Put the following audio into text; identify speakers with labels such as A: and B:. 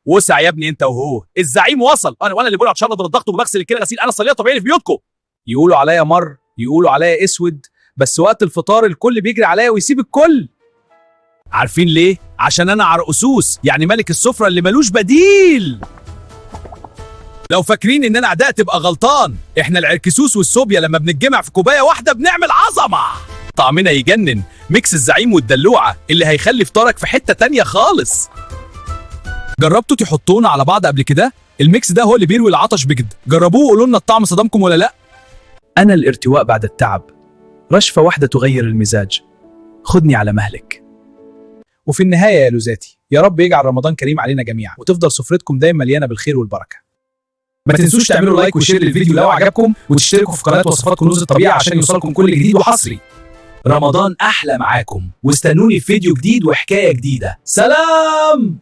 A: وسع يا ابني انت وهو، الزعيم وصل. وانا اللي بقول عشان اضرب الضغط وبغسل الكلى غسيل، انا صليه طبيعي في بيوتكم. يقولوا عليا مر، يقولوا عليا اسود، بس وقت الفطار الكل بيجري عليا ويسيب الكل. عارفين ليه؟ عشان انا عرقسوس، يعني ملك السفرة اللي ملوش بديل. لو فاكرين ان انا اعداء تبقى غلطان، احنا العركسوس والصوبيا لما بنتجمع في كوبايه واحده بنعمل عظمه. طعمنا يجنن، ميكس الزعيم والدلوعه اللي هيخلي فطارك في حته تانية خالص. جربتوا تحطونا على بعض قبل كده؟ الميكس ده هو اللي بيروي العطش بجد، جربوه وقولوا لنا الطعم صدمكم ولا لا. انا الارتواء بعد التعب، رشفه واحده تغير المزاج، خدني على مهلك. وفي النهايه يا لوزاتي، يا رب يجعل رمضان كريم علينا جميعا وتفضل سفرتكم دايما مليانه بالخير والبركه. ما تنسوش تعملوا لايك وشير للفيديو لو عجبكم، وتشتركوا في قناه وصفات كنوز الطبيعه عشان يوصلكم كل جديد وحصري. رمضان احلى معاكم، واستنوني في فيديو جديد وحكايه جديده. سلام.